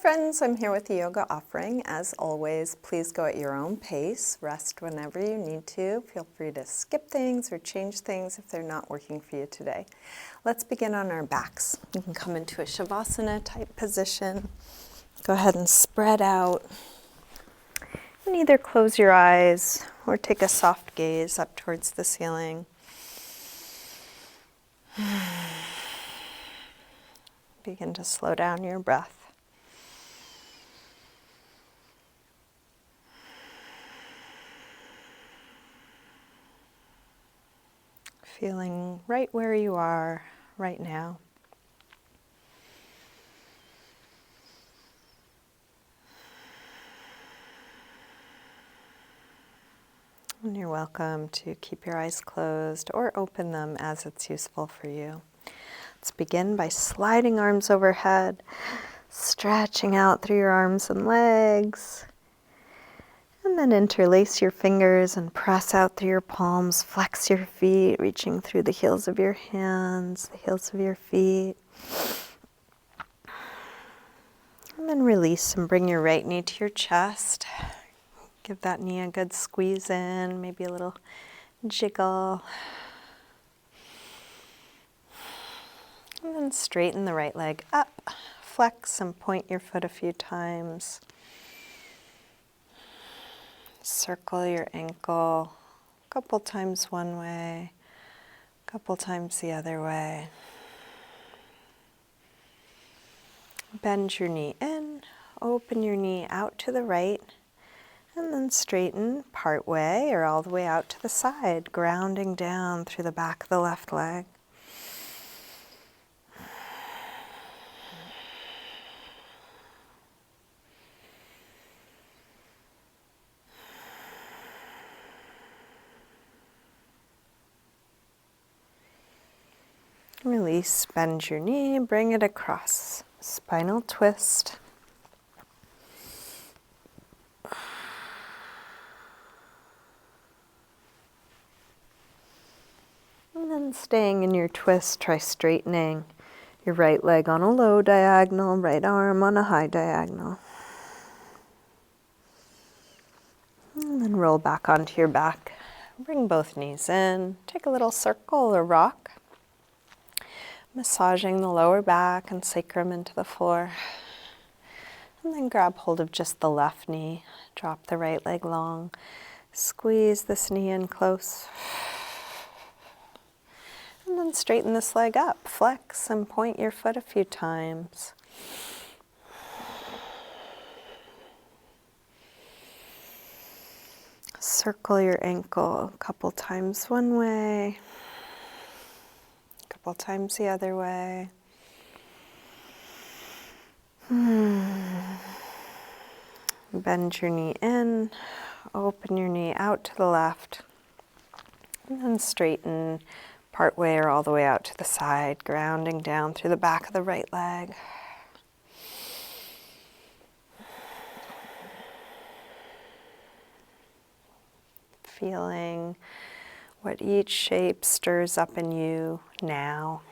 friends, I'm here with the yoga offering. As always, please go at your own pace. Rest whenever you need to. Feel free to skip things or change things if they're not working for you today. Let's begin on our backs. You can come into a savasana type position. Go ahead and spread out. And either close your eyes or take a soft gaze up towards the ceiling. Begin to slow down your breath. Feeling right where you are right now. And you're welcome to keep your eyes closed or open them as it's useful for you. Let's begin by sliding arms overhead, stretching out through your arms and legs. And then interlace your fingers and press out through your palms. Flex your feet, reaching through the heels of your hands, the heels of your feet. And then release and bring your right knee to your chest. Give that knee a good squeeze in, maybe a little jiggle. And then straighten the right leg up. Flex and point your foot a few times. Circle your ankle a couple times one way, a couple times the other way. Bend your knee in, open your knee out to the right, and then straighten part way or all the way out to the side, grounding down through the back of the left leg. Release, bend your knee, bring it across. Spinal twist. And then staying in your twist, try straightening your right leg on a low diagonal, right arm on a high diagonal. And then roll back onto your back. Bring both knees in. Take a little circle or rock. Massaging the lower back and sacrum into the floor. And then grab hold of just the left knee. Drop the right leg long. Squeeze this knee in close. And then straighten this leg up. Flex and point your foot a few times. Circle your ankle a couple times one way. Couple times the other way. Bend your knee in, open your knee out to the left, and then straighten part way or all the way out to the side, grounding down through the back of the right leg. Feeling what each shape stirs up in you now.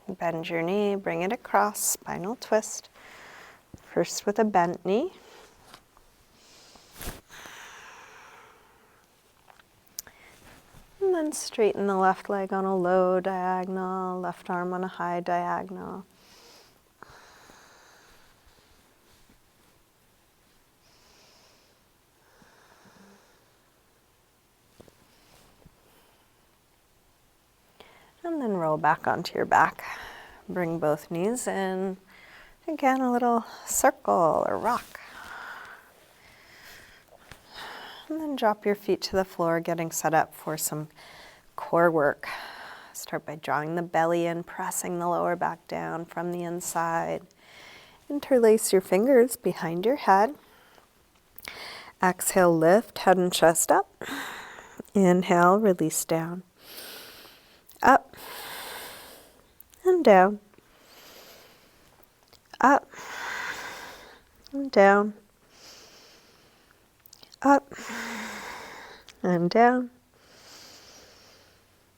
Bend your knee, bring it across, spinal twist. First with a bent knee. And then straighten the left leg on a low diagonal, left arm on a high diagonal. And then roll back onto your back. Bring both knees in. Again, a little circle or rock. And then drop your feet to the floor, getting set up for some core work. Start by drawing the belly in, pressing the lower back down from the inside. Interlace your fingers behind your head. Exhale, lift head and chest up. Inhale, release down. Up and down, up and down, up and down,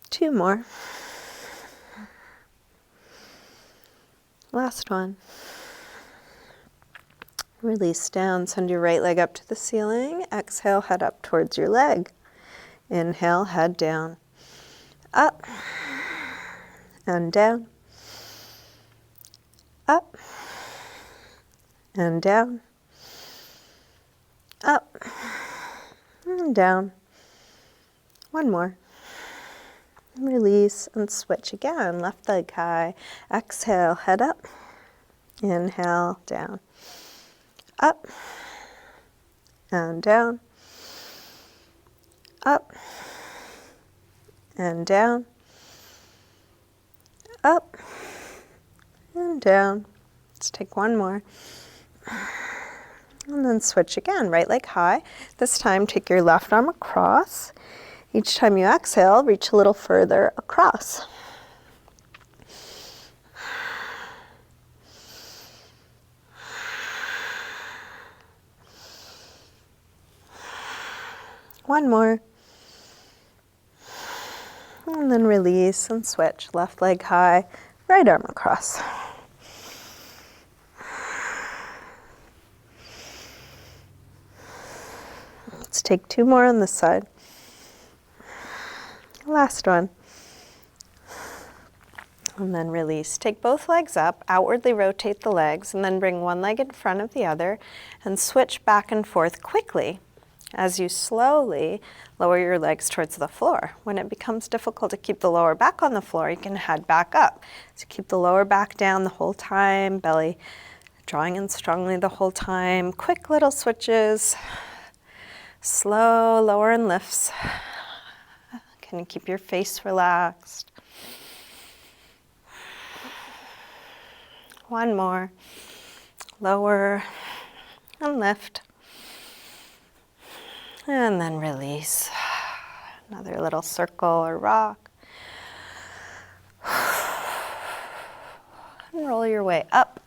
2 more. Last one. Release down, send your right leg up to the ceiling. Exhale, head up towards your leg. Inhale, head down. Up and down. Up and down. Up and down. One more. Release and switch again. Left leg high. Exhale, head up. Inhale, down. Up and down. Up and down. Up and down. Let's take one more. And then switch again. Right leg high. This time take your left arm across. Each time you exhale, reach a little further across. One more. And then release and switch. Left leg high, right arm across. Let's take 2 more on this side. Last one. And then release. Take both legs up, outwardly rotate the legs, and then bring one leg in front of the other and switch back and forth quickly as you slowly lower your legs towards the floor. When it becomes difficult to keep the lower back on the floor, you can head back up. So keep the lower back down the whole time, belly drawing in strongly the whole time. Quick little switches, slow lower and lifts. Can you keep your face relaxed? One more. Lower and lift. And then release. Another little circle or rock. And roll your way up.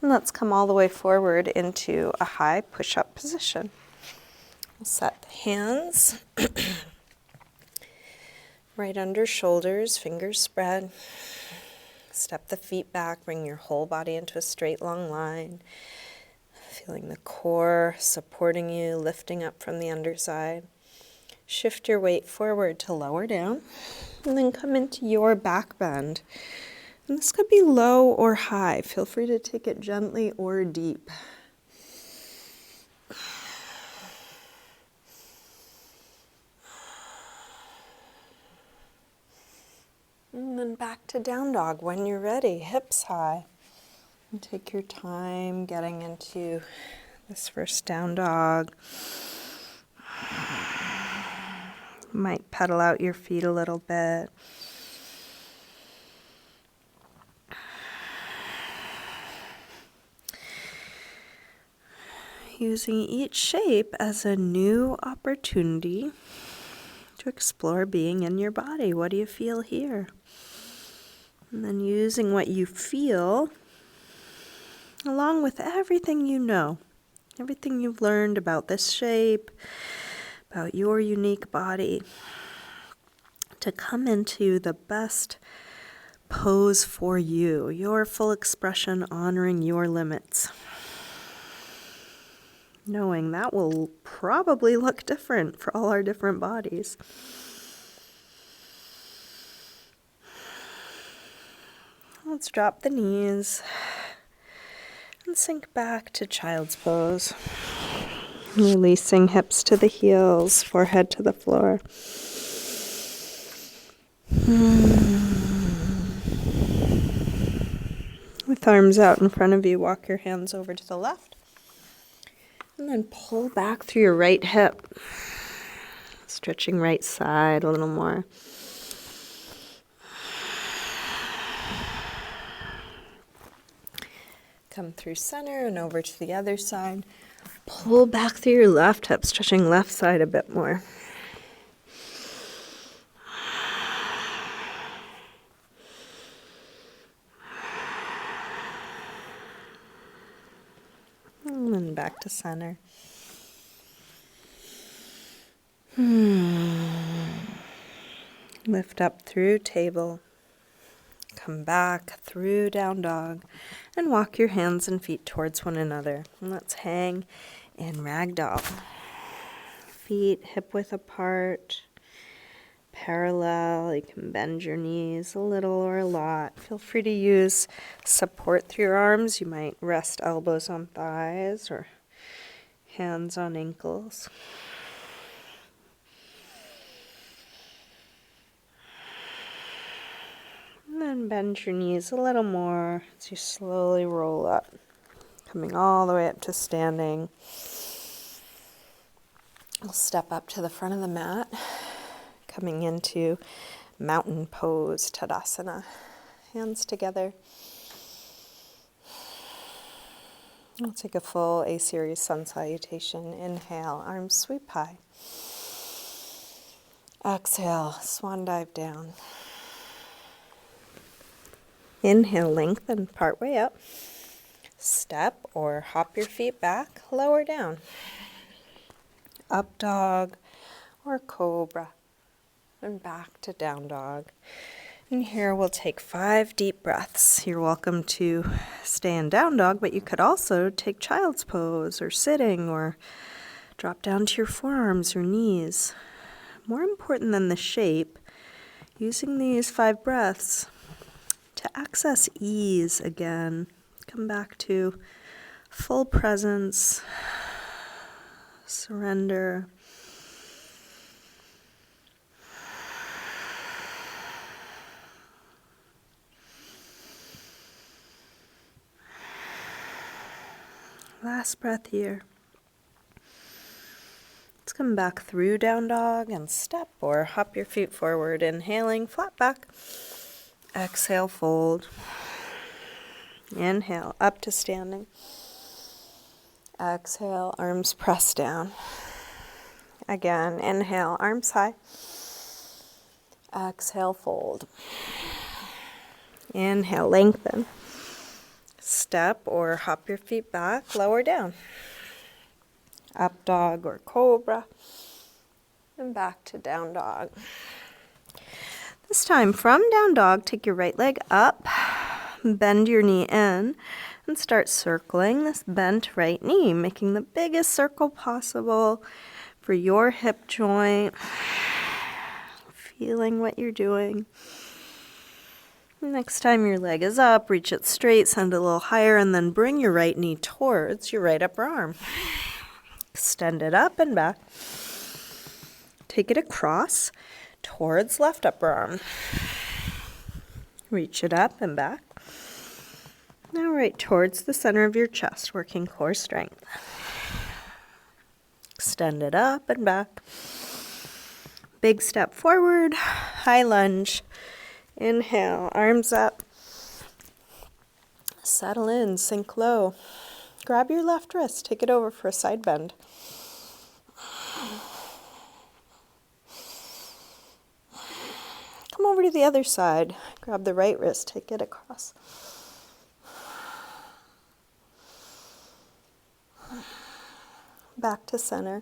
And let's come all the way forward into a high push-up position. We'll set the hands right under shoulders, fingers spread. Step the feet back, bring your whole body into a straight long line. Feeling the core supporting you, lifting up from the underside. Shift your weight forward to lower down, and then come into your back bend. And this could be low or high. Feel free to take it gently or deep. And then back to down dog when you're ready, hips high. And take your time getting into this first down dog. You might pedal out your feet a little bit. Using each shape as a new opportunity to explore being in your body. What do you feel here? And then using what you feel along with everything you know, everything you've learned about this shape, about your unique body, to come into the best pose for you, your full expression, honoring your limits. Knowing that will probably look different for all our different bodies. Let's drop the knees and sink back to child's pose. Releasing hips to the heels, forehead to the floor. With arms out in front of you, walk your hands over to the left. And then pull back through your right hip. Stretching right side a little more. Come through center and over to the other side. Pull back through your left hip, stretching left side a bit more. And then back to center. Lift up through table. Come back through down dog. And walk your hands and feet towards one another. And let's hang in ragdoll. Feet hip width apart. Parallel. You can bend your knees a little or a lot. Feel free to use support through your arms. You might rest elbows on thighs or hands on ankles. And then bend your knees a little more as you slowly roll up, coming all the way up to standing. We'll step up to the front of the mat, coming into mountain pose, Tadasana. Hands together. We'll take a full A-series sun salutation. Inhale, arms sweep high. Exhale, swan dive down. Inhale, lengthen, part way up. Step or hop your feet back, lower down. Up dog or cobra. And back to down dog. And here we'll take 5 deep breaths. You're welcome to stay in down dog, but you could also take child's pose or sitting or drop down to your forearms or knees. More important than the shape, using these 5 breaths to access ease again. Come back to full presence, surrender. Last breath here. Let's come back through down dog and step or hop your feet forward. Inhaling, flat back. Exhale, fold. Inhale, up to standing. Exhale, arms press down. Again, inhale, arms high. Exhale, fold. Inhale, lengthen. Step or hop your feet back, lower down. Up dog or cobra. And back to down dog. This time from down dog, take your right leg up, bend your knee in, and start circling this bent right knee, making the biggest circle possible for your hip joint. Feeling what you're doing. Next time your leg is up, reach it straight, send it a little higher, and then bring your right knee towards your right upper arm. Extend it up and back. Take it across towards left upper arm. Reach it up and back. Now right towards the center of your chest, working core strength. Extend it up and back. Big step forward, high lunge. Inhale, arms up. Settle in, sink low. Grab your left wrist, take it over for a side bend. Come over to the other side. Grab the right wrist, take it across. Back to center.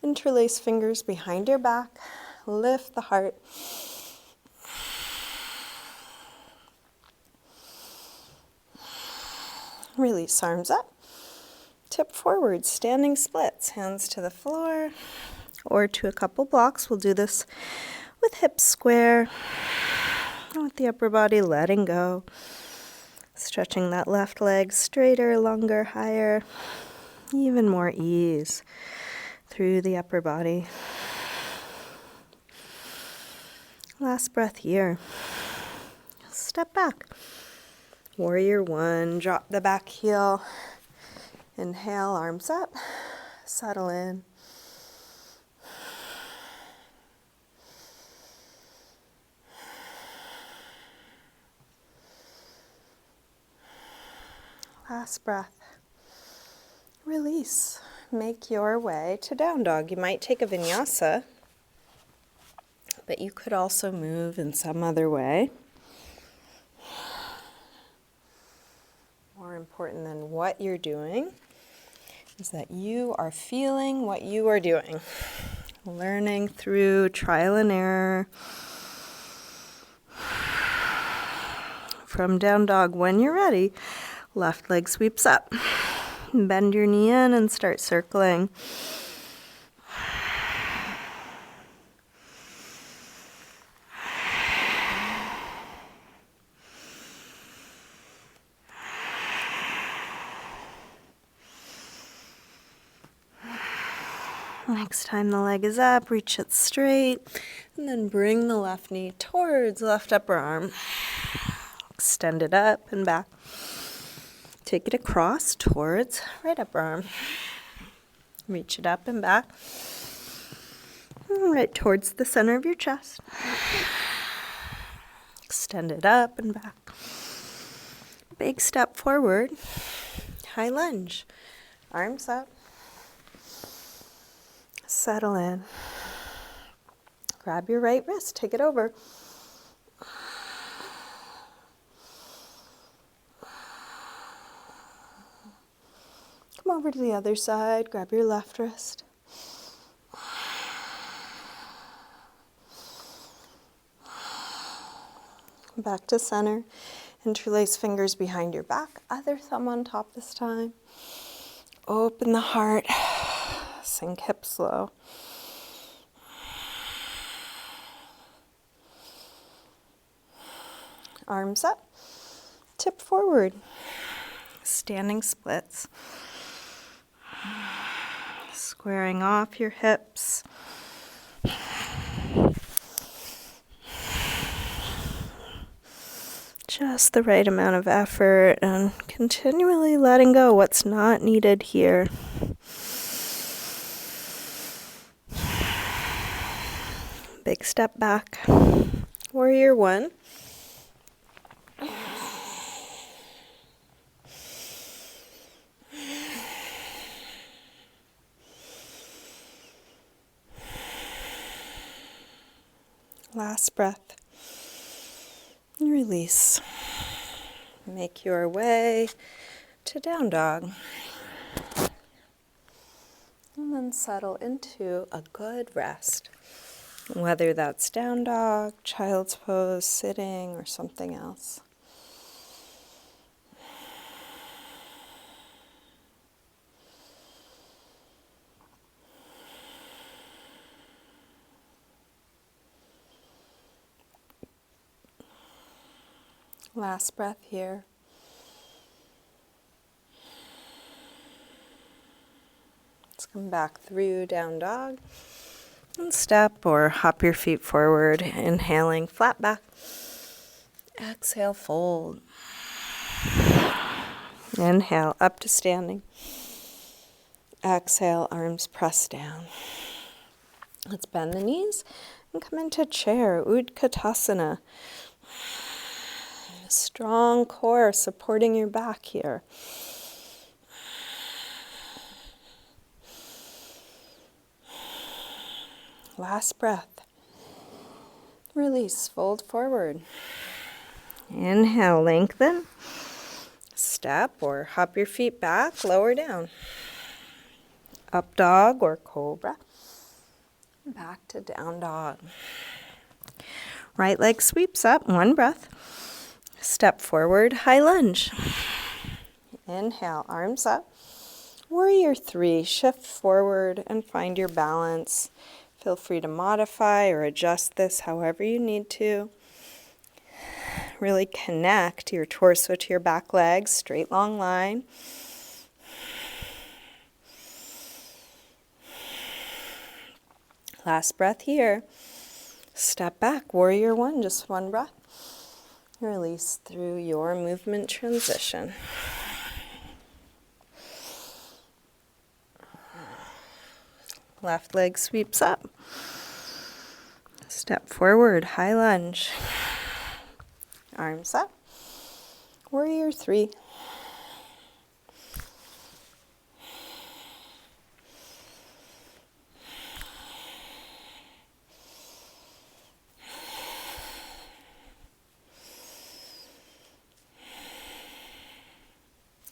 Interlace fingers behind your back. Lift the heart. Release arms up. Tip forward, standing splits. Hands to the floor or to a couple blocks. We'll do this with hips square. With the upper body letting go. Stretching that left leg straighter, longer, higher. Even more ease through the upper body. Last breath here. Step back. Warrior one, drop the back heel. Inhale, arms up, settle in. Last breath. Release. Make your way to down dog. You might take a vinyasa, but you could also move in some other way. More important than what you're doing is that you are feeling what you are doing. Learning through trial and error. from down dog. When you're ready, left leg sweeps up. Bend your knee in and start circling. Next time the leg is up, reach it straight, and then bring the left knee towards left upper arm. Extend it up and back. Take it across towards right upper arm. Reach it up and back. Right towards the center of your chest. Extend it up and back. Big step forward. High lunge. Arms up. Settle in. Grab your right wrist, take it over. Come over to the other side, grab your left wrist. Back to center. Interlace fingers behind your back. Other thumb on top this time. Open the heart. Sink hips low. Arms up. Tip forward. Standing splits. Squaring off your hips. Just the right amount of effort and continually letting go what's not needed here. Big step back. Warrior one. Last breath. And release. Make your way to down dog. And then settle into a good rest. Whether that's down dog, child's pose, sitting, or something else. Last breath here. Let's come back through down dog. And step or hop your feet forward, inhaling flat back. Exhale, fold. Inhale, up to standing. Exhale, arms press down. Let's bend the knees and come into chair, Utkatasana. Strong core supporting your back here. Last breath. Release, fold forward. Inhale, lengthen. Step or hop your feet back, lower down. Up dog or cobra. Back to down dog. Right leg sweeps up, one breath. Step forward, high lunge. Inhale, arms up. Warrior three, shift forward and find your balance. Feel free to modify or adjust this however you need to. Really connect your torso to your back legs, straight long line. Last breath here. Step back, warrior one, just one breath. Release through your movement transition. Left leg sweeps up. Step forward, high lunge. Arms up. Warrior three.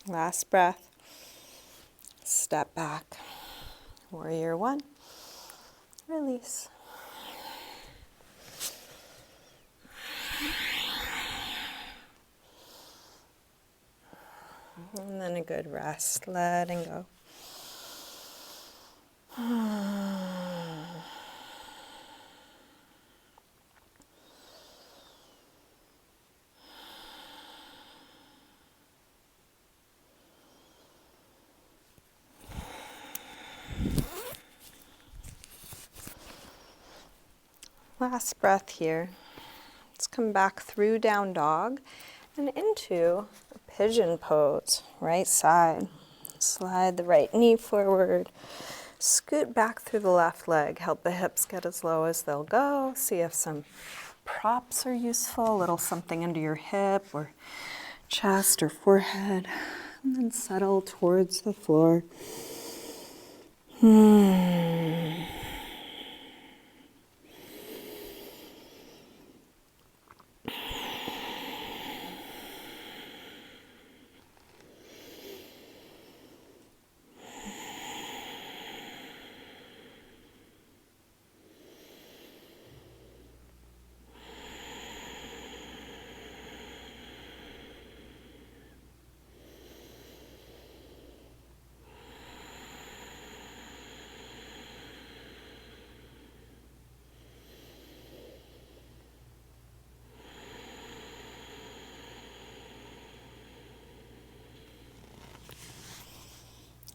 Last breath. Step back. Warrior one. Release. And then a good rest, letting go. Last breath here. Let's come back through down dog and into a pigeon pose, right side. Slide the right knee forward, scoot back through the left leg, help the hips get as low as they'll go. See if some props are useful, a little something under your hip or chest or forehead, and then settle towards the floor.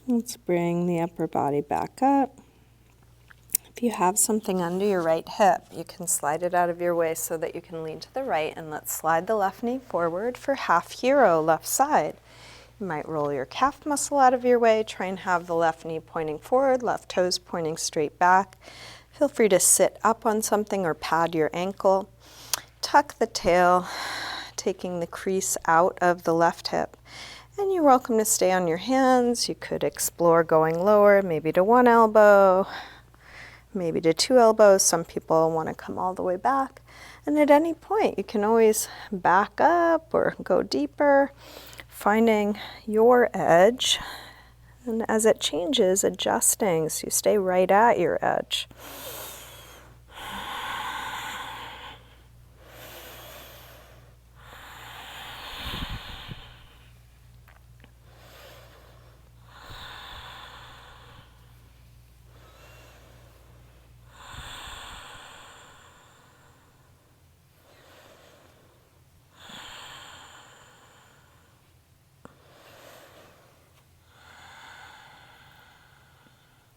Let's bring the upper body back up. If you have something under your right hip, you can slide it out of your way so that you can lean to the right, and let's slide the left knee forward for half hero, left side. You might roll your calf muscle out of your way, try and have the left knee pointing forward, left toes pointing straight back. Feel free to sit up on something or pad your ankle. Tuck the tail, taking the crease out of the left hip. And you're welcome to stay on your hands. You could explore going lower, maybe to one elbow, maybe to two elbows. Some people want to come all the way back. And at any point, you can always back up or go deeper, finding your edge. And as it changes, adjusting so you stay right at your edge.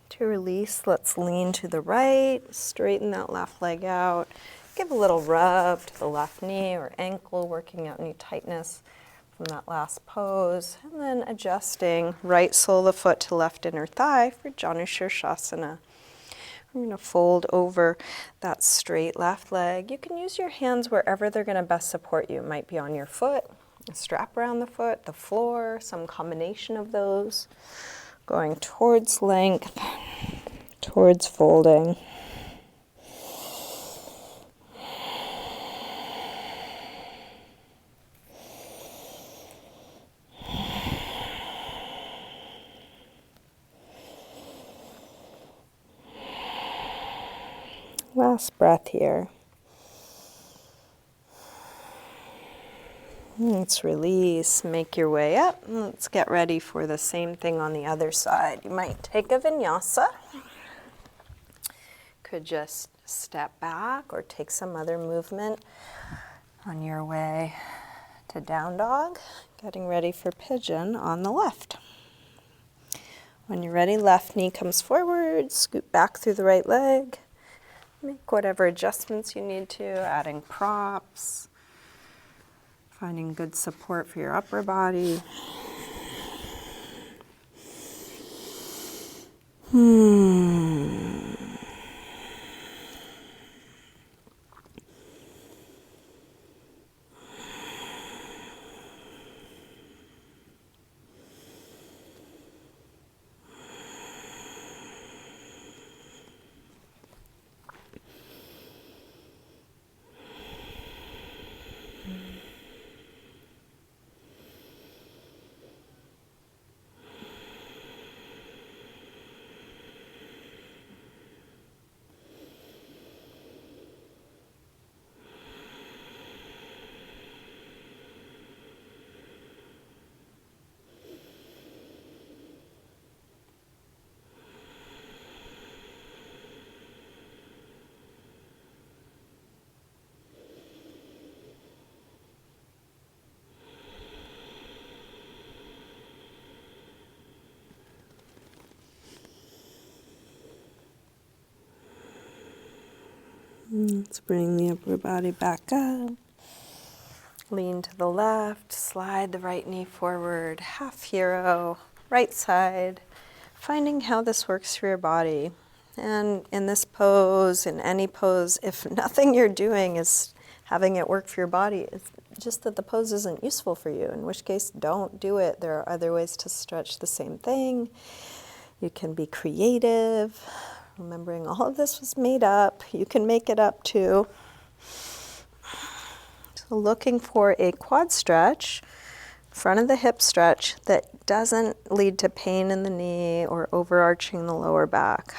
To release, let's lean to the right, straighten that left leg out, give a little rub to the left knee or ankle, working out any tightness from that last pose, and then adjusting right sole of the foot to left inner thigh for janusirsasana. We're going to fold over that straight left leg. You can use your hands wherever they're going to best support you. It might be on your foot, a strap around the foot, the floor, some combination of those. Going towards length, towards folding. Last breath here. Let's release, make your way up. Let's get ready for the same thing on the other side. You might take a vinyasa. Could just step back or take some other movement on your way to down dog. Getting ready for pigeon on the left. When you're ready, left knee comes forward, scoot back through the right leg. Make whatever adjustments you need to, adding props. Finding good support for your upper body. Let's bring the upper body back up. Lean to the left, slide the right knee forward, half hero, right side, finding how this works for your body. And in this pose, in any pose, if nothing you're doing is having it work for your body, it's just that the pose isn't useful for you, in which case don't do it. There are other ways to stretch the same thing. You can be creative, remembering all of this was made up. You can make it up too. So looking for a quad stretch, front of the hip stretch that doesn't lead to pain in the knee or overarching the lower back.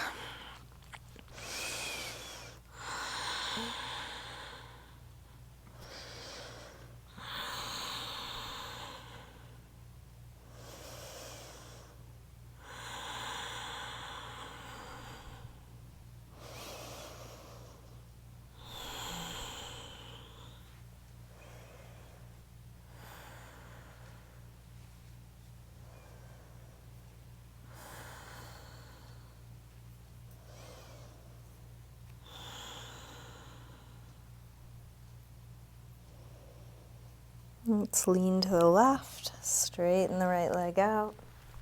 Let's lean to the left, straighten the right leg out,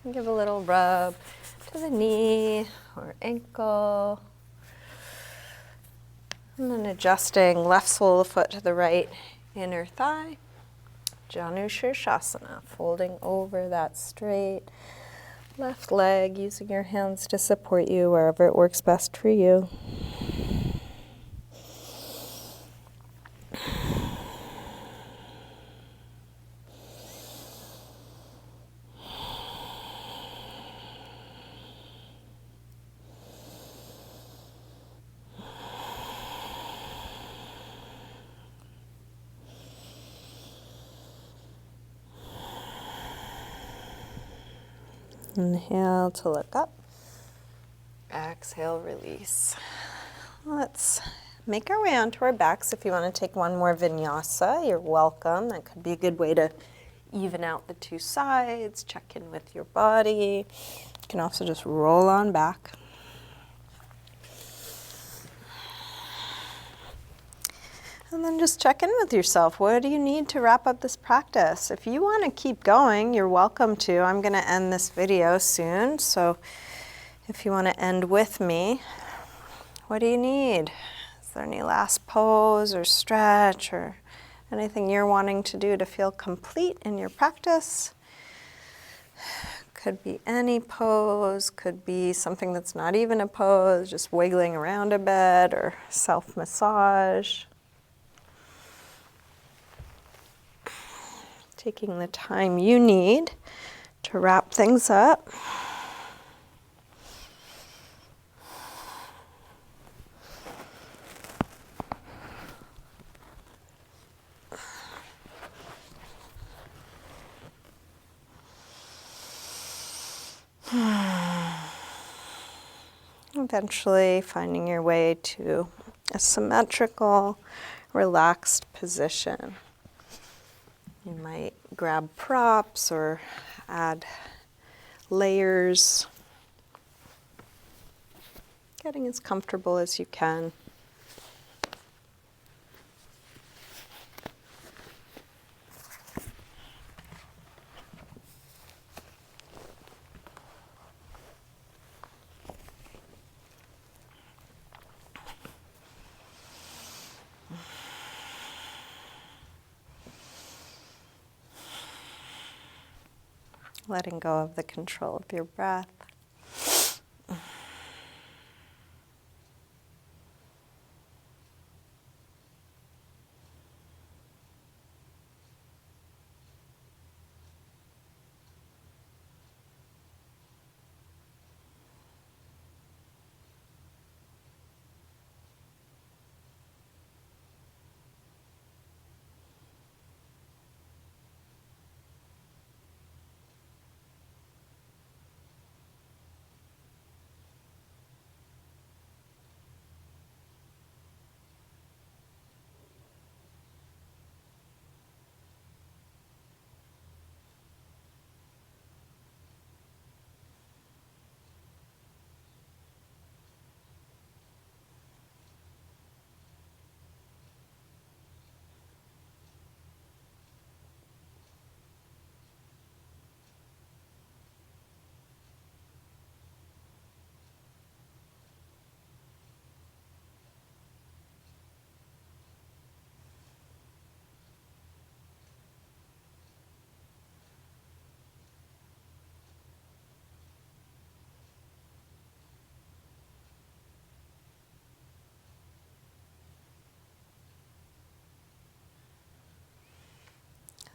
and give a little rub to the knee or ankle. And then adjusting left sole of the foot to the right inner thigh. Janusirsasana, folding over that straight left leg, using your hands to support you wherever it works best for you. Inhale to look up. Exhale, release. Let's make our way onto our backs. If you want to take one more vinyasa, you're welcome. That could be a good way to even out the two sides, check in with your body. You can also just roll on back. And then just check in with yourself. What do you need to wrap up this practice? If you want to keep going, you're welcome to. I'm going to end this video soon, so if you want to end with me, what do you need? Is there any last pose or stretch or anything you're wanting to do to feel complete in your practice? Could be any pose, could be something that's not even a pose, just wiggling around a bit or self-massage. Taking the time you need to wrap things up. Eventually finding your way to a symmetrical, relaxed position. You might grab props or add layers, getting as comfortable as you can. Letting go of the control of your breath.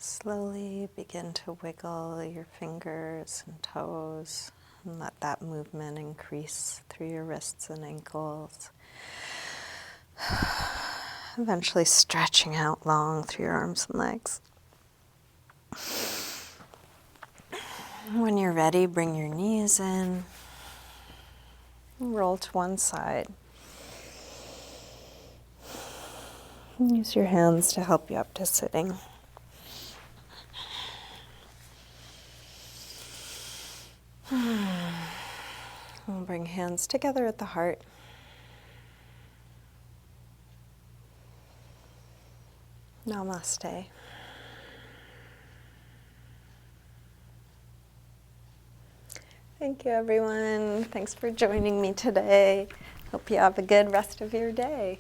Slowly begin to wiggle your fingers and toes and let that movement increase through your wrists and ankles. Eventually stretching out long through your arms and legs. When you're ready, bring your knees in. Roll to one side. Use your hands to help you up to sitting. We'll bring hands together at the heart. Namaste. Thank you, everyone. Thanks for joining me today. Hope you have a good rest of your day.